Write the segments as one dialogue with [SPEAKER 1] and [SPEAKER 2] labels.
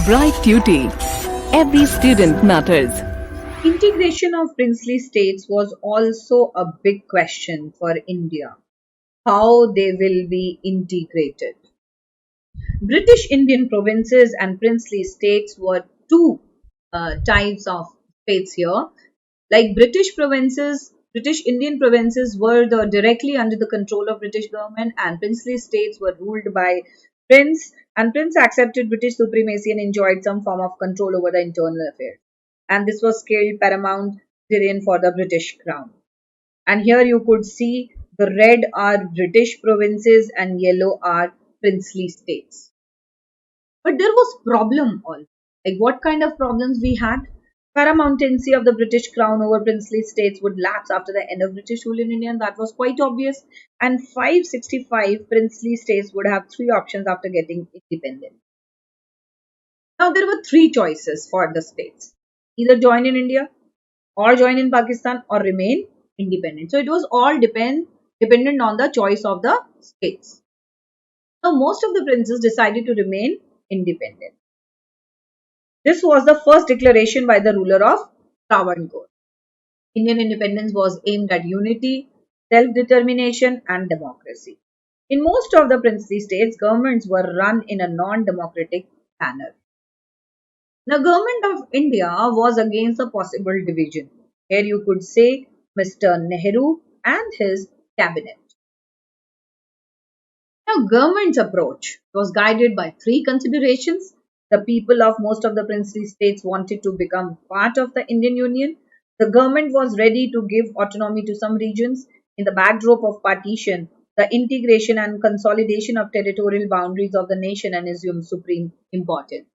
[SPEAKER 1] Bright Duty. Every student matters.
[SPEAKER 2] Integration of princely states was also a big question for India. How they will be integrated. British Indian provinces and princely states were two types of states here. Like British Indian provinces were directly under the control of British government, and princely states were ruled by prince, and prince accepted British supremacy and enjoyed some form of control over the internal affairs. And this was scaled paramount terrain for the British crown. And here you could see the red are British provinces and yellow are princely states. But there was problem also. Like what kind of problems we had? Paramountcy of the British crown over princely states would lapse after the end of British rule in India, and that was quite obvious. And 565 princely states would have three options after getting independent. Now there were three choices for the states: either join in India, or join in Pakistan, or remain independent. So it was all dependent on the choice of the states. Now most of the princes decided to remain independent. This was the first declaration by the ruler of Travancore. Indian independence was aimed at unity, self-determination and democracy. In most of the princely states, governments were run in a non-democratic manner. The government of India was against a possible division. Here you could say Mr. Nehru and his cabinet. Now, government's approach was guided by three considerations. The people of most of the princely states wanted to become part of the Indian Union. The government was ready to give autonomy to some regions. In the backdrop of partition, the integration and consolidation of territorial boundaries of the nation and assumed supreme importance.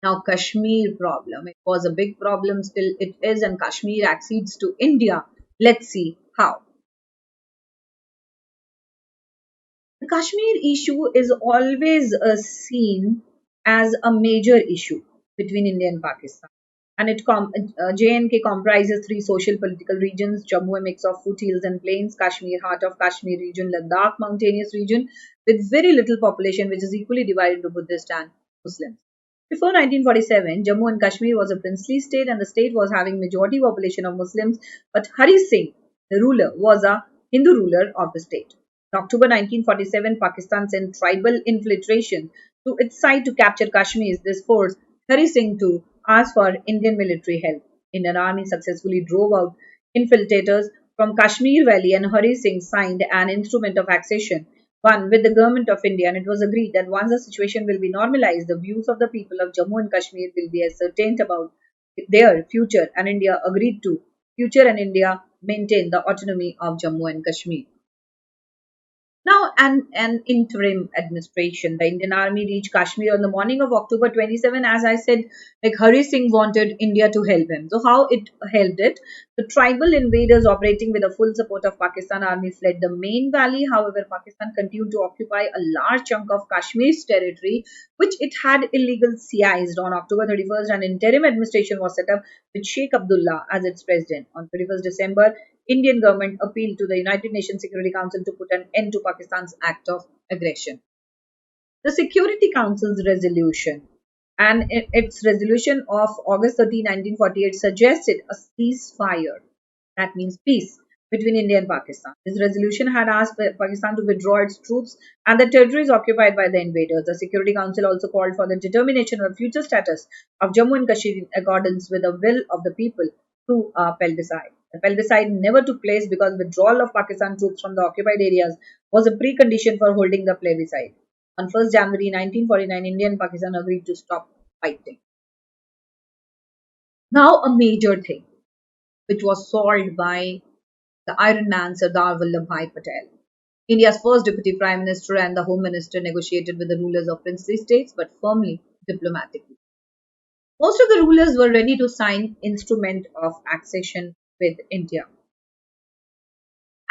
[SPEAKER 2] Now, Kashmir problem. It was a big problem, still it is, and Kashmir accedes to India. Let's see how. The Kashmir issue is always seen as a major issue between India and Pakistan. And J&K comprises three social political regions: Jammu, a mix of foothills and plains; Kashmir, heart of Kashmir region; Ladakh, mountainous region with very little population, which is equally divided into Buddhist and Muslims. Before 1947, Jammu and Kashmir was a princely state, and the state was having majority population of Muslims. But Hari Singh, the ruler, was a Hindu ruler of the state. In October 1947, Pakistan sent tribal infiltration to its side to capture Kashmir. This forced Hari Singh to ask for Indian military help. Indian army successfully drove out infiltrators from Kashmir Valley, and Hari Singh signed an instrument of accession, one with the government of India, and it was agreed that once the situation will be normalized, the views of the people of Jammu and Kashmir will be ascertained about their future, and India agreed to future and India maintain the autonomy of Jammu and Kashmir. Now, an interim administration. The Indian Army reached Kashmir on the morning of October 27. As I said, like Hari Singh wanted India to help him. So how it helped it? The tribal invaders operating with the full support of Pakistan Army fled the main valley. However, Pakistan continued to occupy a large chunk of Kashmir's territory, which it had illegal seized. On October 31st, an interim administration was set up with Sheikh Abdullah as its president. On 31st December, Indian government appealed to the United Nations Security Council to put an end to Pakistan's act of aggression. The Security Council's resolution and its resolution of August 13, 1948 suggested a ceasefire, that means peace, between India and Pakistan. This resolution had asked Pakistan to withdraw its troops and the territories occupied by the invaders. The Security Council also called for the determination of the future status of Jammu and Kashmir in accordance with the will of the people through a plebiscite. The plebiscite never took place because withdrawal of Pakistan troops from the occupied areas was a precondition for holding the plebiscite. On 1st January 1949, India and Pakistan agreed to stop fighting. Now a major thing which was solved by the Iron Man Sardar Vallabhbhai Patel. India's first deputy prime minister and the home minister negotiated with the rulers of princely states, but firmly diplomatically. Most of the rulers were ready to sign instrument of accession with India.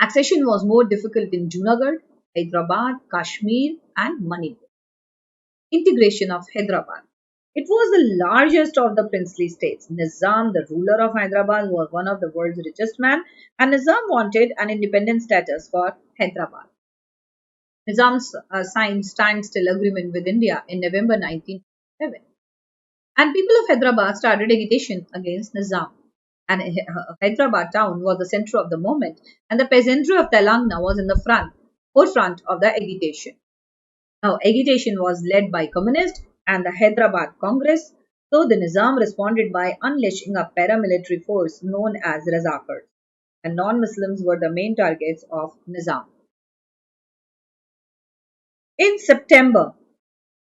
[SPEAKER 2] Accession was more difficult in Junagadh, Hyderabad, Kashmir and Manipur. Integration of Hyderabad. It was the largest of the princely states. Nizam, the ruler of Hyderabad, was one of the world's richest men, and Nizam wanted an independent status for Hyderabad. Nizam signed standstill agreement with India in November 19. And people of Hyderabad started agitation against Nizam. And Hyderabad town was the center of the movement, and the peasantry of Telangana was in the forefront of the agitation. Now, agitation was led by communists and the Hyderabad Congress, so the Nizam responded by unleashing a paramilitary force known as Razakars, and non-Muslims were the main targets of Nizam. In September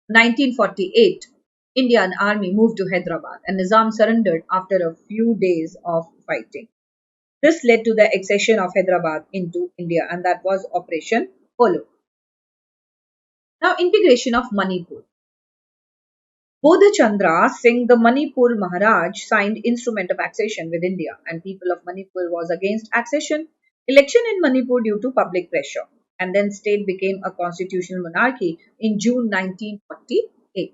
[SPEAKER 2] 1948, Indian army moved to Hyderabad and Nizam surrendered after a few days of fighting. This led to the accession of Hyderabad into India, and that was Operation Polo. Now, integration of Manipur. Bodhchandra Singh, the Manipur Maharaj, signed instrument of accession with India, and people of Manipur was against accession. Election in Manipur due to public pressure, and then state became a constitutional monarchy in June 1948.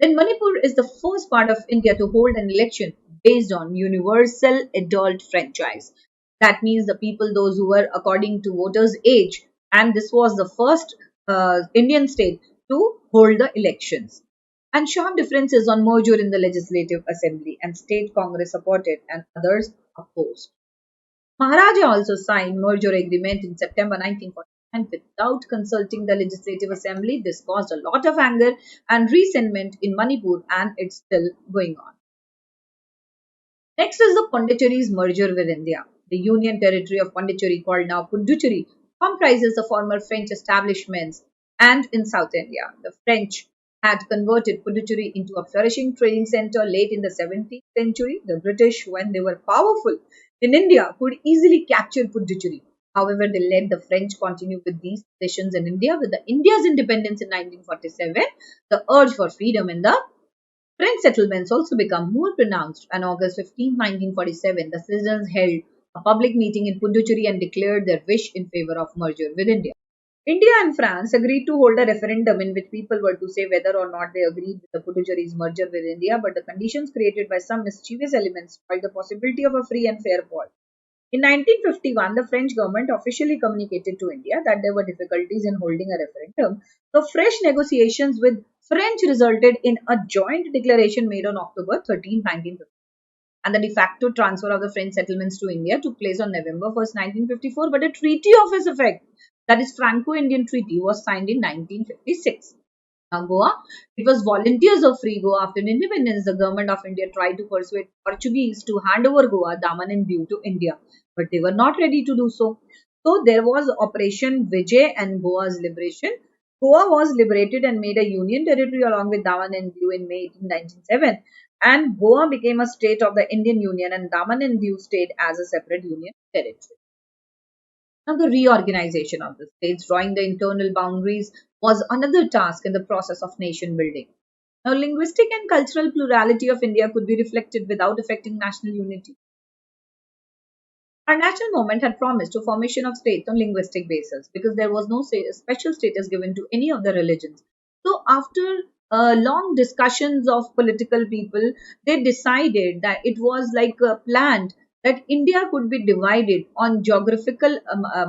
[SPEAKER 2] Then Manipur is the first part of India to hold an election based on universal adult franchise. That means the people, those who were according to voters' age, and this was the first Indian state to hold the elections. And sharp differences on merger in the Legislative Assembly, and state Congress supported and others opposed. Maharaja also signed merger agreement in September 1949 without consulting the Legislative Assembly. This caused a lot of anger and resentment in Manipur, and it's still going on. Next is the Pondicherry's merger with India. The Union Territory of Pondicherry, called now Puducherry, comprises the former French establishments, and in South India. The French had converted Puducherry into a flourishing trading center late in the 17th century. The British, when they were powerful in India, could easily capture Puducherry. However, they let the French continue with these possessions in India. With the India's independence in 1947, the urge for freedom in the French settlements also become more pronounced. On August 15, 1947, the citizens held a public meeting in Puducherry and declared their wish in favor of merger with India. India and France agreed to hold a referendum in which people were to say whether or not they agreed with the Puducherry's merger with India, but the conditions created by some mischievous elements spoiled the possibility of a free and fair poll. In 1951, the French government officially communicated to India that there were difficulties in holding a referendum. So, fresh negotiations with French resulted in a joint declaration made on October 13, 1950. And the de facto transfer of the French settlements to India took place on November 1st, 1954, but a treaty of its effect, that is Franco-Indian Treaty, was signed in 1956. Now, Goa, it was volunteers of free Goa after independence. The government of India tried to persuade Portuguese to hand over Goa, Daman and Diu to India, but they were not ready to do so. So there was Operation Vijay and Goa's liberation. Goa was liberated and made a union territory along with Daman and Diu in May 1897, and Goa became a state of the Indian Union, and Daman and Diu stayed as a separate union territory. Now, the reorganization of the states, drawing the internal boundaries, was another task in the process of nation building. Now, linguistic and cultural plurality of India could be reflected without affecting national unity. Our national movement had promised to formation of states on linguistic basis because there was no special status given to any of the religions. So, after long discussions of political people, they decided that it was like planned that India could be divided on geographical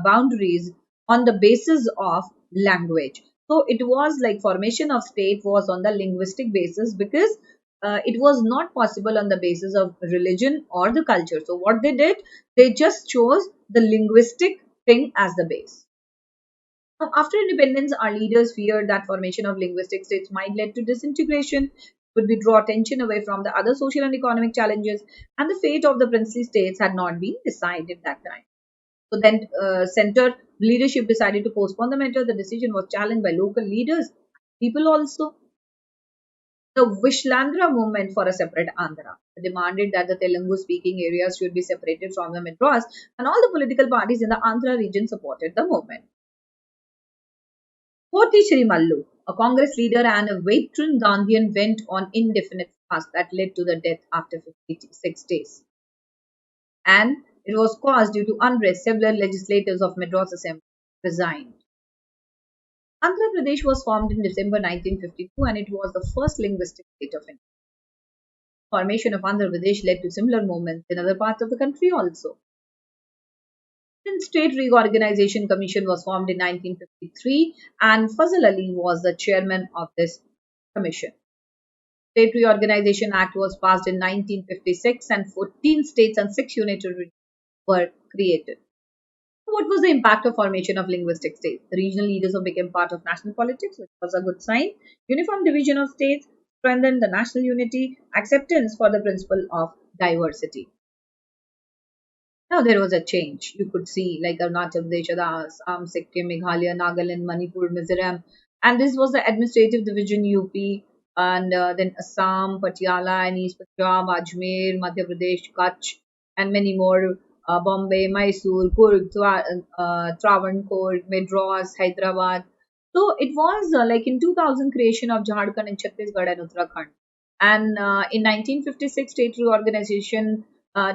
[SPEAKER 2] boundaries on the basis of language. So it was like formation of state was on the linguistic basis because it was not possible on the basis of religion or the culture. So what they did, they just chose the linguistic thing as the base. Now, after independence, our leaders feared that formation of linguistic states might lead to disintegration, would be draw attention away from the other social and economic challenges, and the fate of the princely states had not been decided that time. So then, center leadership decided to postpone the matter. The decision was challenged by local leaders, people also. The Vishlandra movement for a separate Andhra demanded that the Telugu speaking areas should be separated from the Madras, and all the political parties in the Andhra region supported the movement. Poti Shri Mallu, a Congress leader and a veteran Gandhian, went on indefinite fast that led to the death after 56 days. And it was caused due to unrest. Several legislators of Madras Assembly resigned. Andhra Pradesh was formed in December 1952 and it was the first linguistic state of India. Formation of Andhra Pradesh led to similar movements in other parts of the country also. The State Reorganisation Commission was formed in 1953 and Fazal Ali was the chairman of this commission. State Reorganization Act was passed in 1956 and 14 states and 6 unit territories were created. What was the impact of formation of linguistic states? The regional leaders became part of national politics, which was a good sign. Uniform division of states strengthened the national unity, acceptance for the principle of diversity. Now there was a change. You could see like Arunachal Pradesh, Assam, Sikkim, Meghalaya, Nagaland, Manipur, Mizoram, and this was the administrative division UP, and then Assam, Patiala, and East Punjab, Ajmer, Madhya Pradesh, Kutch, and many more. Bombay, Mysore, Kurg, Travancore, Madras, Hyderabad. So it was like in 2000 creation of Jharkhand and Chhattisgarh and Uttarakhand. And in 1956, state reorganization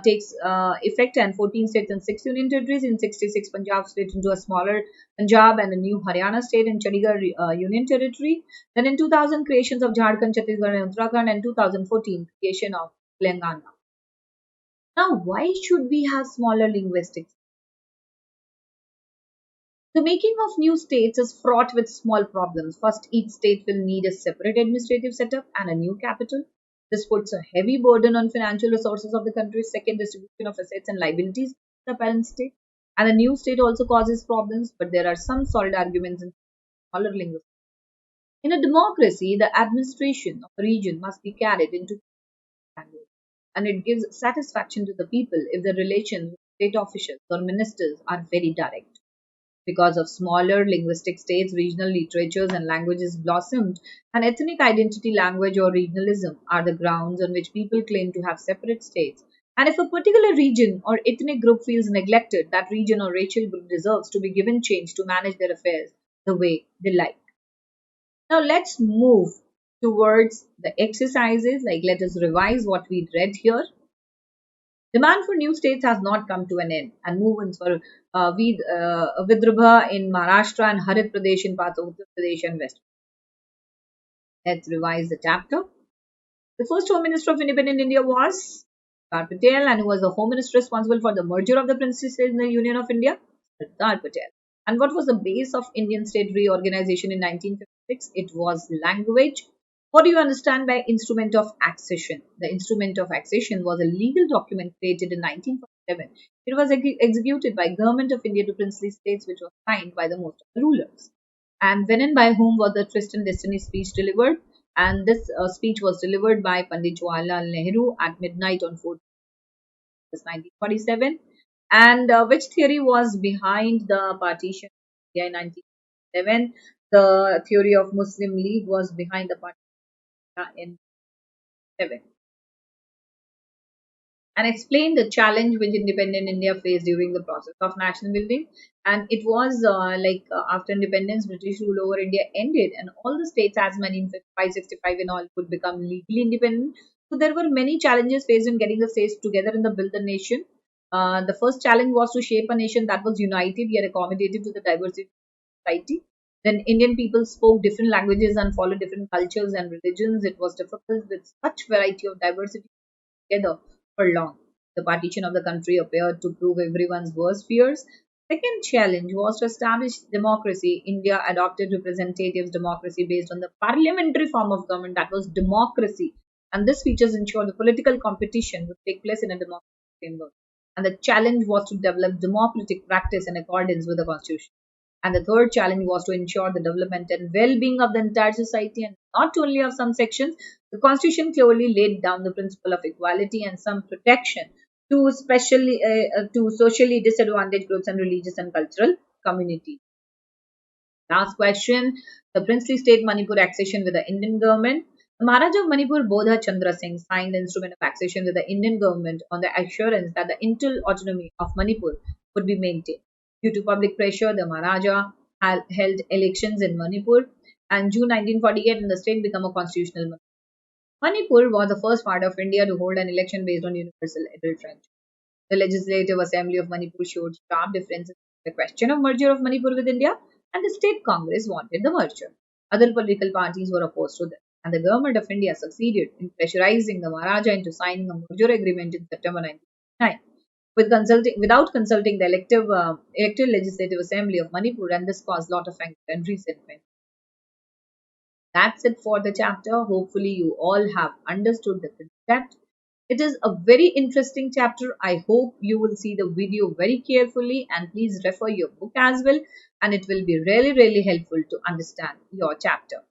[SPEAKER 2] takes effect, and 14 states and 6 union territories. In 66, Punjab split into a smaller Punjab and a new Haryana state and Chandigarh union territory. Then in 2000, creations of Jharkhand, Chhattisgarh and Uttarakhand, and 2014, creation of Telangana. Now, why should we have smaller linguistics? The making of new states is fraught with small problems. First, each state will need a separate administrative setup and a new capital. This puts a heavy burden on financial resources of the country. Second, distribution of assets and liabilities of the parent state. And the new state also causes problems, but there are some solid arguments in smaller linguistics. In a democracy, the administration of a region must be carried into language, and it gives satisfaction to the people if the relations with state officials or ministers are very direct. Because of smaller linguistic states, regional literatures and languages blossomed, and ethnic identity, language, or regionalism are the grounds on which people claim to have separate states. And if a particular region or ethnic group feels neglected, that region or racial group deserves to be given change to manage their affairs the way they like. Now let's move towards the exercises. Like, let us revise what we read here. Demand for new states has not come to an end, and movements for Vidarbha in Maharashtra and Harit Pradesh in parts of Uttar Pradesh and West. Let's revise the chapter. The first Home Minister of independent India was Sardar Patel, and who was the Home Minister responsible for the merger of the princely in the Union of India? Sardar Patel. And what was the base of Indian state reorganization in 1956? It was language. What do you understand by instrument of accession? The instrument of accession was a legal document created in 1947. It was executed by Government of India to princely states, which was signed by the most of the rulers. And when and by whom was the Tristan Destiny speech delivered? And this speech was delivered by Pandit Jawaharlal Nehru at midnight on 4th August 1947. And which theory was behind the partition of India in 1947? The theory of Muslim League was behind the partition in 7, and explained the challenge which independent India faced during the process of national building. And it was after independence, British rule over India ended, and all the states, as many in 565 in all, could become legally independent. So there were many challenges faced in getting the states together and the build the nation. The first challenge was to shape a nation that was united yet accommodative to the diversity of society. Then Indian people spoke different languages and followed different cultures and religions. It was difficult with such variety of diversity together for long. The partition of the country appeared to prove everyone's worst fears. Second challenge was to establish democracy. India adopted representative democracy based on the parliamentary form of government, that was democracy. And this features ensure the political competition would take place in a democratic framework. And the challenge was to develop democratic practice in accordance with the constitution. And the third challenge was to ensure the development and well-being of the entire society and not only of some sections. The constitution clearly laid down the principle of equality and some protection to to socially disadvantaged groups and religious and cultural communities. Last question. The princely state Manipur accession with the Indian government. The Maharaja of Manipur, Bodha Chandra Singh, signed the instrument of accession with the Indian government on the assurance that the intel autonomy of Manipur would be maintained. Due to public pressure, the Maharaja held elections in Manipur, and June 1948, and the state became a constitutional monarchy. Manipur was the first part of India to hold an election based on universal adult franchise. The Legislative Assembly of Manipur showed sharp differences in the question of merger of Manipur with India, and the state congress wanted the merger. Other political parties were opposed to this, and the government of India succeeded in pressurizing the Maharaja into signing a merger agreement in September 1949 without consulting the elected Legislative Assembly of Manipur, and this caused a lot of anger and resentment. That's it for the chapter. Hopefully, you all have understood the concept. It is a very interesting chapter. I hope you will see the video very carefully and please refer your book as well. And it will be really, really helpful to understand your chapter.